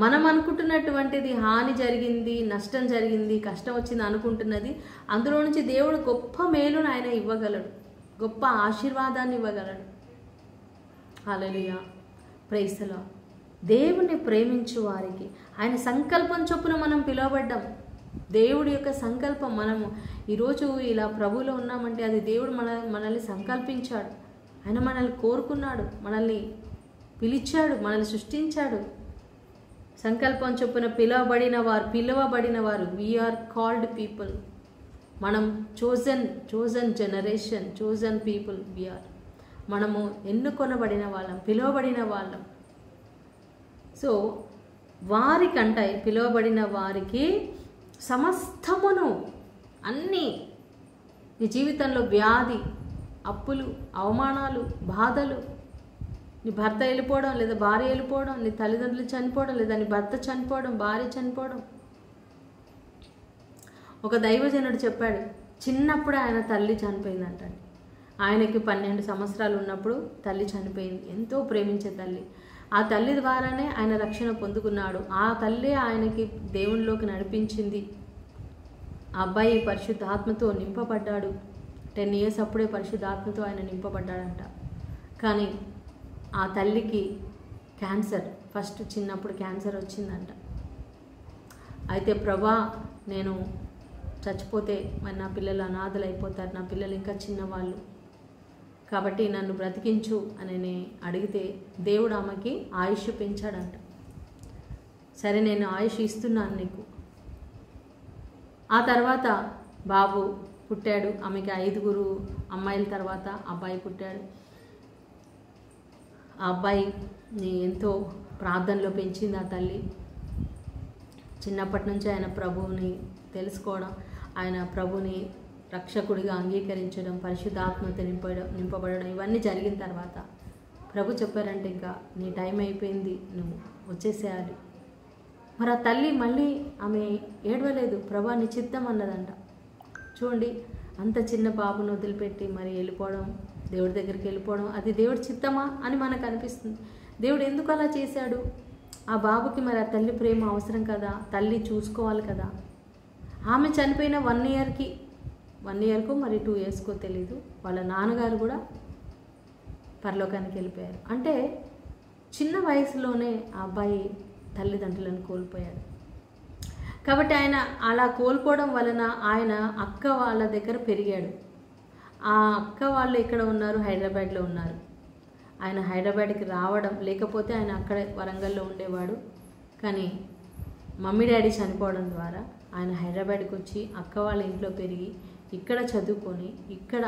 S1: మనం అనుకుంటున్నటువంటిది హాని జరిగింది, నష్టం జరిగింది, కష్టం వచ్చింది అనుకుంటున్నది, అందులో నుంచి దేవుడు గొప్ప మేలును ఆయన ఇవ్వగలడు, గొప్ప ఆశీర్వాదాన్ని ఇవ్వగలడు. హల్లెలూయా, ప్రైజ్ ది లార్డ్. దేవుణ్ణి ప్రేమించు వారికి ఆయన సంకల్పం చొప్పున మనం పిలువబడ్డాం. దేవుడి యొక్క సంకల్పం. మనము ఈరోజు ఇలా ప్రభువులో ఉన్నామంటే అది దేవుడు మనల్ని సంకల్పించాడు. ఆయన మనల్ని కోరుకున్నాడు, మనల్ని పిలిచాడు, మనల్ని సృష్టించాడు. సంకల్పం చొప్పున పిలువబడిన వారు వీఆర్ కాల్డ్ పీపుల్. మనం chosen generation, chosen people we are. మనము ఎన్నుకొనబడిన వాళ్ళం, పిలువబడిన వాళ్ళం. సో వారికంట పిలువబడిన వారికి సమస్తమును, అన్నీ, నీ జీవితంలో వ్యాధి, అప్పులు, అవమానాలు, బాధలు, నీ భర్త వెళ్ళిపోవడం లేదా భార్య వెళ్ళిపోవడం, నీ తల్లిదండ్రులు చనిపోవడం లేదా నీ భర్త చనిపోవడం, భార్య చనిపోవడం. ఒక దైవజనుడు చెప్పాడు, చిన్నప్పుడే ఆయన తల్లి చనిపోయిందంట. ఆయనకి 12 సంవత్సరాలు ఉన్నప్పుడు తల్లి చనిపోయింది. ఎంతో ప్రేమించే తల్లి. ఆ తల్లి ద్వారానే ఆయన రక్షణ పొందుకున్నాడు. ఆ తల్లి ఆయనకి దేవునిలోకి నడిపించింది. ఆ అబ్బాయి పరిశుద్ధాత్మతో నింపబడ్డాడు. 10 years అప్పుడే పరిశుద్ధాత్మతో ఆయన నింపబడ్డాడంట. కానీ ఆ తల్లికి క్యాన్సర్, ఫస్ట్ చిన్నప్పుడు క్యాన్సర్ వచ్చిందంట. అయితే ప్రభా నేను చచ్చిపోతే మరి నా పిల్లలు అనాథలు అయిపోతారు, నా పిల్లలు ఇంకా చిన్నవాళ్ళు, కాబట్టి నన్ను బ్రతికించు అని అడిగితే దేవుడు ఆమెకి ఆయుష్ పెంచాడంట. సరే నేను ఆయుష్ ఇస్తున్నాను నీకు. ఆ తర్వాత బాబు పుట్టాడు. ఆమెకి 5 అమ్మాయిల తర్వాత అబ్బాయి పుట్టాడు. ఆ అబ్బాయిని ఎంతో ప్రార్థనలో పెంచింది ఆ తల్లి. చిన్నప్పటి నుంచి ఆయన ప్రభువుని తెలుసుకోవడం, ఆయన ప్రభుని రక్షకుడిగా అంగీకరించడం, పరిశుద్ధాత్మతో నింపబడడం, ఇవన్నీ జరిగిన తర్వాత ప్రభు చెప్పారంటే ఇంకా నీ టైం అయిపోయింది, నువ్వు వచ్చేసేయాలి. మరి ఆ తల్లి మళ్ళీ ఆమె ఏడవలేదు, ప్రభా నీ చిత్తం అన్నదంట. చూడండి, అంత చిన్న బాబును వదిలిపెట్టి మరి వెళ్ళిపోవడం, దేవుడి దగ్గరికి వెళ్ళిపోవడం, అది దేవుడి చిత్తమా అని మనకు అనిపిస్తుంది. దేవుడు ఎందుకు అలా చేశాడు? ఆ బాబుకి మరి ఆ తల్లి ప్రేమ అవసరం కదా, తల్లి చూసుకోవాలి కదా. ఆమె చనిపోయిన 1 ఇయర్కి 1 ఇయర్కో మరి 2 ఇయర్స్కో తెలీదు, వాళ్ళ నాన్నగారు కూడా పరలోకానికి వెళ్ళిపోయారు. అంటే చిన్న వయసులోనే ఆ అబ్బాయి తల్లిదండ్రులను కోల్పోయాడు. కాబట్టి ఆయన అలా కోల్పోవడం వలన ఆయన అక్క వాళ్ళ దగ్గర పెరిగాడు. ఆ అక్క వాళ్ళు ఎక్కడ ఉన్నారు? హైదరాబాద్లో ఉన్నారు. ఆయన హైదరాబాద్కి రావడం, లేకపోతే ఆయన అక్కడే వరంగల్లో ఉండేవాడు. కానీ మమ్మీ డాడీ చనిపోవడం ద్వారా ఆయన హైదరాబాద్కి వచ్చి అక్క వాళ్ళ ఇంట్లో పెరిగి ఇక్కడ చదువుకొని ఇక్కడ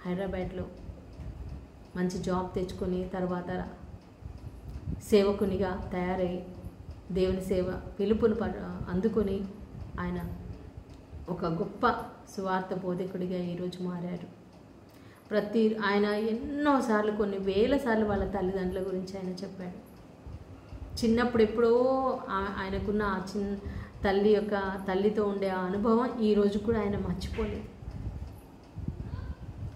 S1: హైదరాబాద్లో మంచి జాబ్ తెచ్చుకొని తర్వాత సేవకునిగా తయారై దేవుని సేవ పిలుపును అందుకొని ఆయన ఒక గొప్ప సువార్త బోధకుడిగా ఈరోజు మారారు. ఆయన ఎన్నోసార్లు, కొన్ని వేల సార్లు వాళ్ళ తల్లిదండ్రుల గురించి ఆయన చెప్పాడు. చిన్నప్పుడు ఎప్పుడో ఆయనకున్న ఆ తల్లితో ఉండే ఆ అనుభవం ఈరోజు కూడా ఆయన మర్చిపోలేదు.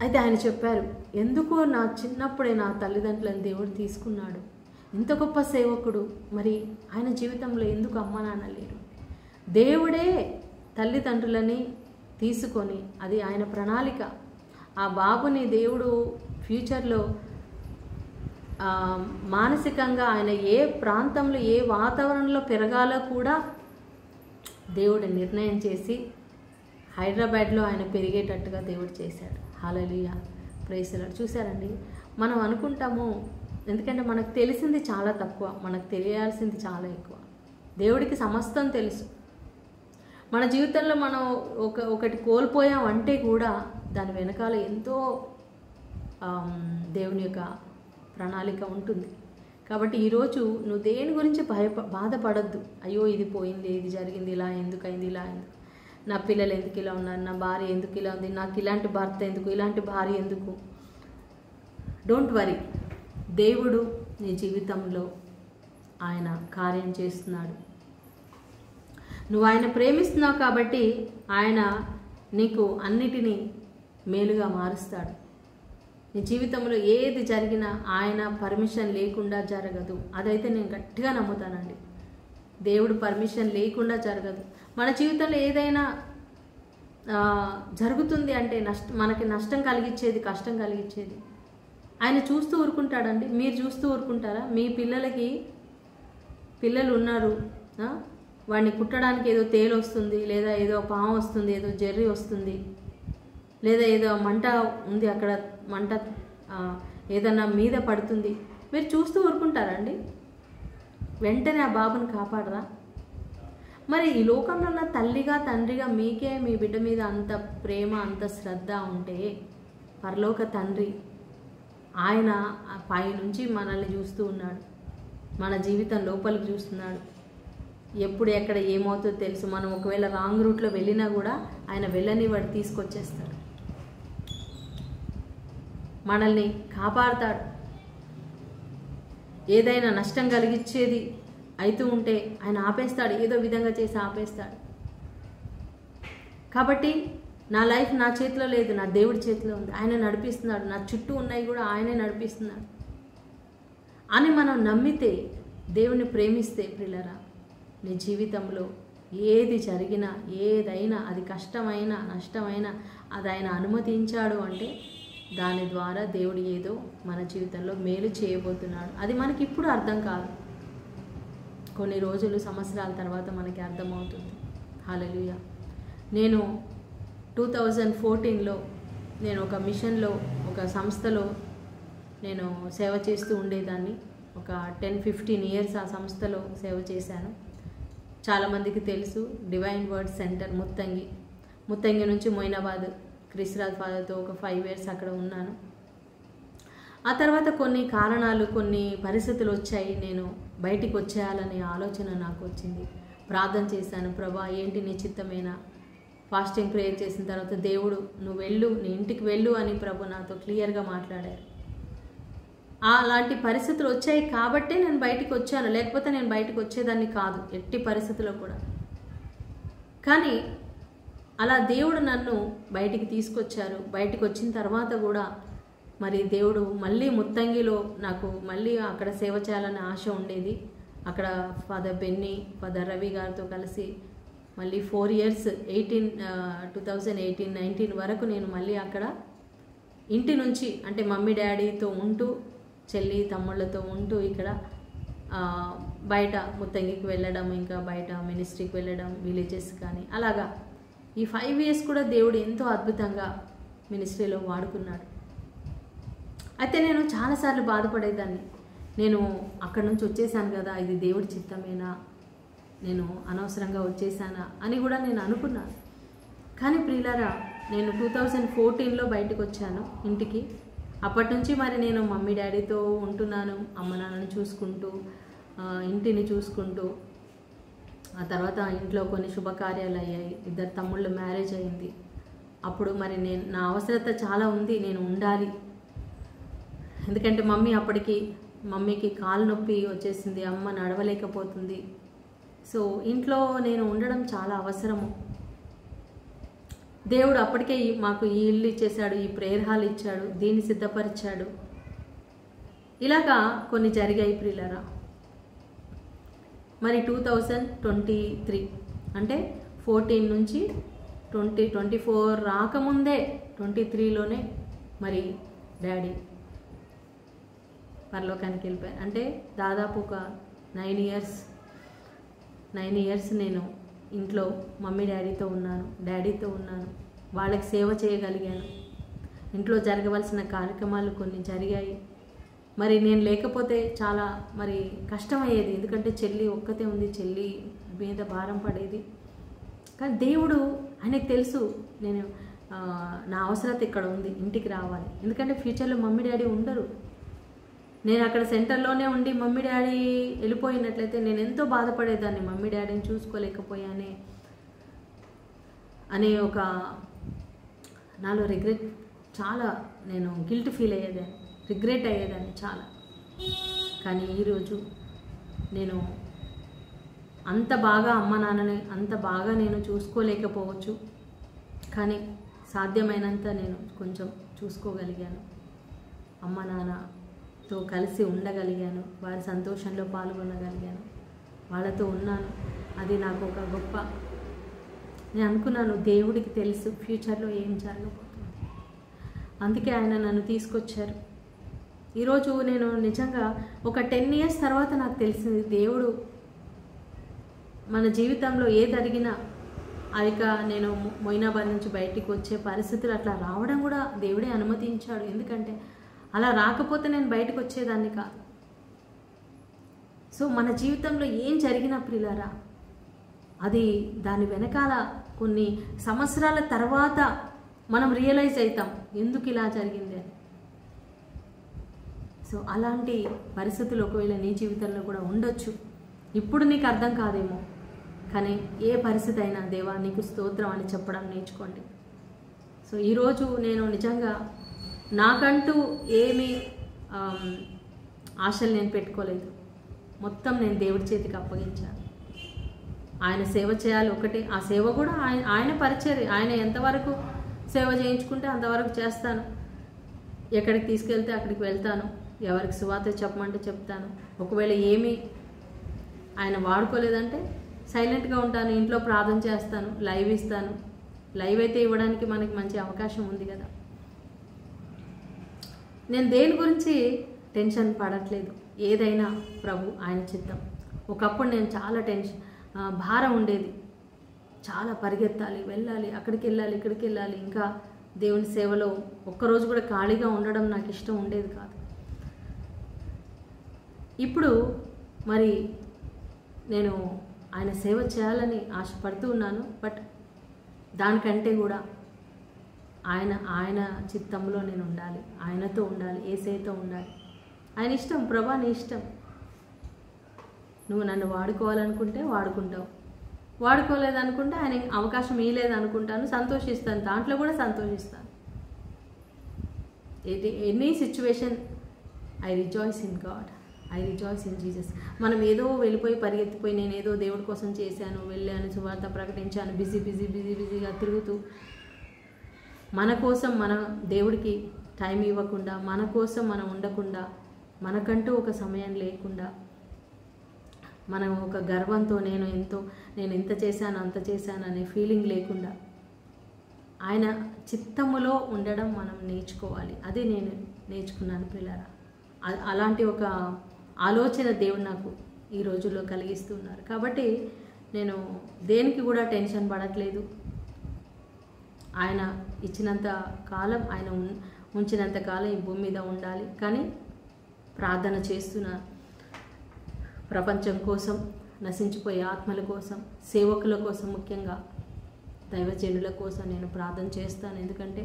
S1: అయితే ఆయన చెప్పారు, ఎందుకో నా చిన్నప్పుడే నా తల్లిదండ్రులను దేవుడు తీసుకున్నాడు, ఇంత గొప్ప సేవకుడు, మరి ఆయన జీవితంలో ఎందుకు అమ్మ నాన్న లేరు? దేవుడే తల్లిదండ్రులని తీసుకొని, అది ఆయన ప్రణాళిక. ఆ బాబుని దేవుడు ఫ్యూచర్లో మానసికంగా ఆయన ఏ ప్రాంతంలో ఏ వాతావరణంలో పెరగాలో కూడా దేవుడు నిర్ణయం చేసి హైదరాబాద్లో ఆయన పెరిగేటట్టుగా దేవుడు చేశాడు. హల్లెలూయా, ప్రైజ్ ది లార్డ్. చూసారండి, మనం అనుకుంటాము, ఎందుకంటే మనకు తెలిసింది చాలా తక్కువ, మనకు తెలియాల్సింది చాలా ఎక్కువ. దేవుడికి సమస్తం తెలుసు. మన జీవితంలో మనం ఒకటి కోల్పోయామంటే కూడా దాని వెనకాల ఎంతో దేవుని యొక్క ప్రణాళిక ఉంటుంది. కాబట్టి ఈరోజు నువ్వు దేని గురించి బాధపడద్దు. అయ్యో ఇది పోయింది, ఇది జరిగింది, ఇలా ఎందుకైంది, ఇలా ఎందుకు, నా పిల్లలు ఎందుకు ఇలా ఉన్నారు, నా భార్య ఎందుకు ఇలా ఉంది, నాకు ఇలాంటి భర్త ఎందుకు, ఇలాంటి భార్య ఎందుకు. డోంట్ వరీ, దేవుడు నీ జీవితంలో ఆయన కార్యం చేస్తున్నాడు. నువ్వు ఆయన ప్రేమిస్తున్నావు కాబట్టి ఆయన నీకు అన్నిటినీ మేలుగా మారుస్తాడు. నీ జీవితంలో ఏది జరిగినా ఆయన పర్మిషన్ లేకుండా జరగదు. అదైతే నేను గట్టిగా నమ్ముతానండి. దేవుడు పర్మిషన్ లేకుండా జరగదు. మన జీవితంలో ఏదైనా జరుగుతుంది అంటే మనకి నష్టం కలిగించేది, కష్టం కలిగించేది ఆయన చూస్తూ ఊరుకుంటాడండి. మీరు చూస్తూ ఊరుకుంటారా? మీ పిల్లలు ఉన్నారు, వాడిని కుట్టడానికి ఏదో తేలు వస్తుంది, లేదా ఏదో పాము వస్తుంది, ఏదో జెర్రీ వస్తుంది, లేదా ఏదో మంట ఉంది, అక్కడ మంట ఏదన్నా మీద పడుతుంది, మీరు చూస్తూ ఊరుకుంటారండి? వెంటనే ఆ బాబుని కాపాడరా? మరి ఈ లోకంలో ఉన్న తల్లిగా తండ్రిగా మీకే మీ బిడ్డ మీద అంత ప్రేమ, అంత శ్రద్ధ ఉంటే పరలోక తండ్రి ఆయన పై నుంచి మనల్ని చూస్తూ ఉన్నాడు, మన జీవితం లోపలికి చూస్తున్నాడు. ఎప్పుడు ఎక్కడ ఏమవుతుందో తెలుసు. మనం ఒకవేళ రాంగ్ రూట్లో వెళ్ళినా కూడా ఆయన వెళ్ళని వాడు తీసుకొచ్చేస్తాడు, మనల్ని కాపాడుతాడు. ఏదైనా నష్టం కలిగించేది అవుతూ ఉంటే ఆయన ఆపేస్తాడు, ఏదో విధంగా చేసి ఆపేస్తాడు. కాబట్టి నా లైఫ్ నా చేతిలో లేదు, నా దేవుడి చేతిలో ఉంది, ఆయన నడిపిస్తున్నాడు, నా చుట్టూ ఉన్నాయి కూడా ఆయనే నడిపిస్తున్నాడు అని మనం నమ్మితే, దేవుని ప్రేమిస్తే ప్రియులారా, నీ జీవితంలో ఏది జరిగినా, ఏదైనా, అది కష్టమైనా నష్టమైనా, అది ఆయన అనుమతించాడు అంటే దాని ద్వారా దేవుడు ఏదో మన జీవితంలో మేలు చేయబోతున్నాడు. అది మనకి ఇప్పుడు అర్థం కాదు, కొన్ని రోజులు సంవత్సరాల తర్వాత మనకి అర్థమవుతుంది. హల్లెలూయా. నేను 2014లో నేను ఒక మిషన్లో, ఒక సంస్థలో నేను సేవ చేస్తూ ఉండేదాన్ని. ఒక 10-15 ఇయర్స్ ఆ సంస్థలో సేవ చేశాను. చాలామందికి తెలుసు, డివైన్ వర్డ్ సెంటర్ ముత్తంగి నుంచి మొయినాబాద్ క్రిస్రాజ్ ఫాదర్తో ఒక 5 ఇయర్స్ అక్కడ ఉన్నాను. ఆ తర్వాత కొన్ని కారణాలు, కొన్ని పరిస్థితులు వచ్చాయి. నేను బయటికి వచ్చేయాలనే ఆలోచన నాకు వచ్చింది. ప్రార్థన చేశాను, ప్రభా ఏంటి నీ చిత్తమేనా? ఫాస్టింగ్ ప్రేయర్ చేసిన తర్వాత దేవుడు నువ్వు వెళ్ళు, నీ ఇంటికి వెళ్ళు అని ప్రభు నాతో క్లియర్గా మాట్లాడారు. అలాంటి పరిస్థితులు వచ్చాయి కాబట్టే నేను బయటికి వచ్చాను, లేకపోతే నేను బయటకు వచ్చేదాన్ని కాదు ఎట్టి పరిస్థితుల్లో కూడా. కానీ అలా దేవుడు నన్ను బయటికి తీసుకొచ్చారు. బయటికి వచ్చిన తర్వాత కూడా మరి దేవుడు మళ్ళీ ముత్తంగిలో నాకు మళ్ళీ అక్కడ సేవ చేయాలనే ఆశ ఉండేది. అక్కడ ఫాదర్ బెన్నీ, ఫాదర్ రవి గారితో కలిసి మళ్ళీ 4 years 2018-19 వరకు నేను మళ్ళీ అక్కడ ఇంటి నుంచి అంటే మమ్మీ డాడీతో ఉంటూ, చెల్లి తమ్ముళ్ళతో ఉంటూ ఇక్కడ బయట ముత్తంగికి వెళ్ళడం, ఇంకా బయట మినిస్ట్రీకి వెళ్ళడం, విలేజెస్ కానీ అలాగా ఈ 5 years కూడా దేవుడు ఎంతో అద్భుతంగా మినిస్ట్రీలో వాడుకున్నాడు. అయితే నేను చాలాసార్లు బాధపడేదాన్ని, నేను అక్కడి నుంచి వచ్చేసాను కదా, ఇది దేవుడి చిత్తమేనా, నేను అనవసరంగా వచ్చేసానా అని కూడా నేను అనుకున్నాను. కానీ ప్రియులారా, నేను 2014లో బయటకు వచ్చాను ఇంటికి. అప్పటి నుంచి మరి నేను మమ్మీ డాడీతో ఉంటున్నాను, అమ్మ నాన్నని చూసుకుంటూ, ఇంటిని చూసుకుంటూ. ఆ తర్వాత ఇంట్లో కొన్ని శుభకార్యాలు అయ్యాయి, 2 తమ్ముళ్ళు మ్యారేజ్ అయింది. అప్పుడు మరి నా అవసరత చాలా ఉంది, నేను ఉండాలి. ఎందుకంటే మమ్మీకి కాలు నొప్పి వచ్చేసింది, అమ్మ నడవలేకపోతుంది. సో ఇంట్లో నేను ఉండడం చాలా అవసరము. దేవుడు అప్పటికే మాకు ఈ ఇల్లు ఇచ్చేశాడు, ఈ ప్రేయర్ హాల్ ఇచ్చాడు, దీన్ని సిద్ధపరిచాడు. ఇలాగా కొన్ని జరిగాయి ప్రియులారా. మరి 2023 అంటే 14 నుంచి 2024 రాకముందే 23లోనే మరి డాడీ పరలోకానికి వెళ్ళిపోయారు. అంటే దాదాపు ఒక 9 years నేను ఇంట్లో మమ్మీ డాడీతో ఉన్నాను, వాళ్ళకి సేవ చేయగలిగాను. ఇంట్లో జరగవలసిన కార్యక్రమాలు కొన్ని జరిగాయి. మరి నేను లేకపోతే చాలా మరి కష్టమయ్యేది, ఎందుకంటే చెల్లి ఒక్కతే ఉంది, చెల్లి మీద భారం పడేది. కానీ దేవుడు ఆయనకు తెలుసు నేను నా అవసరత ఇక్కడ ఉంది, ఇంటికి రావాలి. ఎందుకంటే ఫ్యూచర్లో మమ్మీ డాడీ ఉండరు. నేను అక్కడ సెంటర్లోనే ఉండి మమ్మీ డాడీ వెళ్ళిపోయినట్లయితే నేను ఎంతో బాధపడేదాన్ని, మమ్మీ డాడీని చూసుకోలేకపోయానే అనే ఒక నాలో రిగ్రెట్, చాలా నేను గిల్ట్ ఫీల్ అయ్యేదాన్ని, రిగ్రెట్ అయ్యేదాన్ని చాలా. కానీ ఈరోజు నేను అంత బాగా అమ్మ నాన్నని అంత బాగా నేను చూసుకోలేకపోవచ్చు, కానీ సాధ్యమైనంత నేను కొంచెం చూసుకోగలిగాను. అమ్మ నాన్నతో కలిసి ఉండగలిగాను, వారి సంతోషంలో పాల్గొనగలిగాను, వాళ్ళతో ఉన్నాను. అది నాకు ఒక గొప్ప, నేను అనుకున్నాను దేవుడికి తెలుసు ఫ్యూచర్లో ఏం జరగబోతుంది, అందుకే ఆయన నన్ను తీసుకొచ్చారు. ఈరోజు నేను నిజంగా ఒక 10 years తర్వాత నాకు తెలిసింది, దేవుడు మన జీవితంలో ఏది అడిగినా, ఇక నేను మొయినాబాద్ నుంచి బయటికి వచ్చే పరిస్థితులు అట్లా రావడం కూడా దేవుడే అనుమతించాడు. ఎందుకంటే అలా రాకపోతే నేను బయటకు వచ్చేదాన్ని కాదు. సో మన జీవితంలో ఏం జరిగినా ప్రియులారా, అది దాని వెనకాల కొన్ని సంవత్సరాల తర్వాత మనం రియలైజ్ అవుతాం ఎందుకు ఇలా జరిగింది అని. సో అలాంటి పరిస్థితులు ఒకవేళ నీ జీవితంలో కూడా ఉండొచ్చు. ఇప్పుడు నీకు అర్థం కాదేమో, కానీ ఏ పరిస్థితి అయినా దేవా నీకు స్తోత్రం అని చెప్పడం నేర్చుకోండి. సో ఈరోజు నేను నిజంగా నాకంటూ ఏమీ ఆశలు నేను పెట్టుకోలేదు, మొత్తం నేను దేవుడి చేతికి అప్పగించాను. ఆయన సేవ చేయాలి ఒకటే, ఆ సేవ కూడా ఆయన పరిచర్య, ఆయన ఎంతవరకు సేవ చేయించుకుంటే అంతవరకు చేస్తాను. ఎక్కడికి తీసుకెళ్తే అక్కడికి వెళ్తాను, ఎవరికి సువార్త చెప్పమంటే చెప్తాను. ఒకవేళ ఏమీ ఆయన వాడుకోలేదంటే సైలెంట్గా ఉంటాను, ఇంట్లో ప్రార్థన చేస్తాను, లైవ్ ఇస్తాను. లైవ్ అయితే ఇవ్వడానికి మనకి మంచి అవకాశం ఉంది కదా. నేను దేని గురించి టెన్షన్ పడట్లేదు, ఏదైనా ప్రభు ఆయన చిత్తం. ఒకప్పుడు నేను చాలా భారం ఉండేది, చాలా పరిగెత్తాలి, వెళ్ళాలి, అక్కడికి వెళ్ళాలి, ఇక్కడికి వెళ్ళాలి. ఇంకా దేవుని సేవలో ఒక్కరోజు కూడా ఖాళీగా ఉండడం నాకు ఇష్టం ఉండేది కాదు. ఇప్పుడు మరి నేను ఆయన సేవ చేయాలని ఆశపడుతూ ఉన్నాను. బట్ దానికంటే కూడా ఆయన చిత్తంలో నేను ఉండాలి, ఆయనతో ఉండాలి, యేసయ్యతో ఉండాలి. ఆయన ఇష్టం, ప్రభా నీ ఇష్టం. నువ్వు నన్ను వాడుకోవాలనుకుంటే వాడుకుంటావు, వాడుకోలేదనుకుంటే ఆయన అవకాశం ఇవ్వలేదనుకుంటాను, సంతోషిస్తాను, దాంట్లో కూడా సంతోషిస్తాను. Any situation I rejoice in God, I rejoice in Jesus. మనం ఏదో వెళ్ళిపోయి పరిగెత్తిపోయి నేను ఏదో దేవుడి కోసం చేశాను, వెళ్ళాను, సువార్త ప్రకటించాను, బిజీగా తిరుగుతూ మన కోసం మన దేవుడికి టైం ఇవ్వకుండా, మన కోసం మనం ఉండకుండా, మనకంటూ ఒక సమయం లేకుండా మనం ఒక గర్వంతో నేను ఇంత చేశాను అంత చేశాను అనే ఫీలింగ్ లేకుండా ఆయన చిత్తములో ఉండడం మనం నేర్చుకోవాలి. అదే నేను నేర్చుకున్నాను పిల్లరా. అలాంటి ఒక ఆలోచన దేవుడు నాకు ఈ రోజుల్లో కలిగిస్తున్నారు. కాబట్టి నేను దేనికి కూడా టెన్షన్ పడట్లేదు. ఆయన ఇచ్చినంత కాలం, ఆయన ఉంచినంత కాలం ఈ భూమి మీద ఉండాలి. కానీ ప్రార్థన చేస్తున్న ప్రపంచం కోసం, నశించిపోయే ఆత్మల కోసం, సేవకుల కోసం, ముఖ్యంగా దైవజనుల కోసం నేను ప్రార్థన చేస్తాను. ఎందుకంటే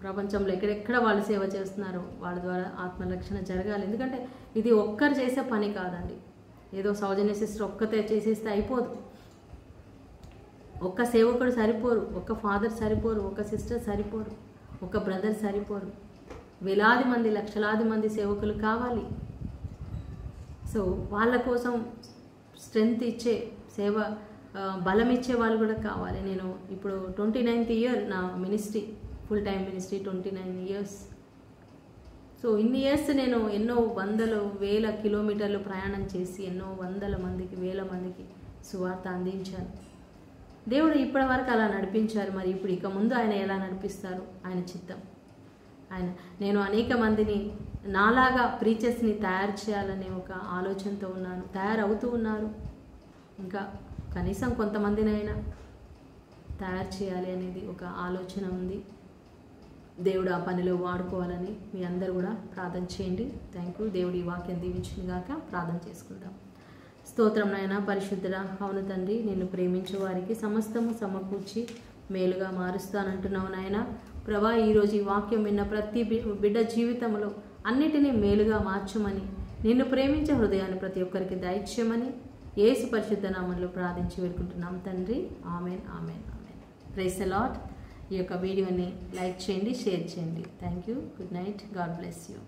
S1: ప్రపంచంలో ఎక్కడెక్కడ వాళ్ళు సేవ చేస్తున్నారో వాళ్ళ ద్వారా ఆత్మరక్షణ జరగాలి. ఎందుకంటే ఇది ఒక్కరు చేసే పని కాదండి. ఏదో సౌజన్య సిస్టర్ ఒక్కతే చేసేస్తే అయిపోదు. ఒక్క సేవకుడు సరిపోరు, ఒక్క ఫాదర్ సరిపోరు, ఒక సిస్టర్ సరిపోరు, ఒక బ్రదర్ సరిపోరు. వేలాది మంది, లక్షలాది మంది సేవకులు కావాలి. సో వాళ్ళ కోసం స్ట్రెంగ్త్ ఇచ్చే, సేవ బలం ఇచ్చే వాళ్ళు కూడా కావాలి. నేను ఇప్పుడు 29th ఇయర్ నా ministry, full time ministry 29 years. So ఇన్ని ఇయర్స్ నేను ఎన్నో వందలు వేల కిలోమీటర్లు ప్రయాణం చేసి ఎన్నో వందల మందికి, వేల మందికి సువార్త అందించాను. దేవుడు ఇప్పటి వరకు అలా నడిపించారు. మరి ఇప్పుడు ఇక ముందు ఆయన ఎలా నడిపిస్తారు? ఆయన చిత్తం. నేను అనేక మందిని నాలాగా ప్రీచర్స్ని తయారు చేయాలనే ఒక ఆలోచనతో ఉన్నాను. తయారవుతూ ఉన్నారు. ఇంకా కనీసం కొంతమందినైనా తయారు చేయాలి అనేది ఒక ఆలోచన ఉంది. దేవుడు ఆ పనిలో వాడుకోవాలని మీ అందరూ కూడా ప్రార్థన చేయండి. Thank you. దేవుడు ఈ వాక్యం దీవించును గాక. ప్రార్థన చేసుకుందాం. స్తోత్రం నాయన, పరిశుద్ధుడా. అవును తండ్రి, నిన్ను ప్రేమించే వారికి సమస్తము సమకూర్చి మేలుగా మారుస్తానంటున్నావు నాయన. ప్రభా, ఈరోజు ఈ వాక్యం విన్న ప్రతి బిడ్డ జీవితంలో అన్నిటినీ మేలుగా మార్చమని, నిన్ను ప్రేమించే హృదయాన్ని ప్రతి ఒక్కరికి దయచేయమని యేసు పరిశుద్ధ నామంలో ప్రార్థించి వేడుకుంటున్నాం తండ్రి. Amen, amen, amen. Praise the lord. ఈ యొక్క వీడియోని లైక్ చేయండి, షేర్ చేయండి. Thank you. Good night. God bless you.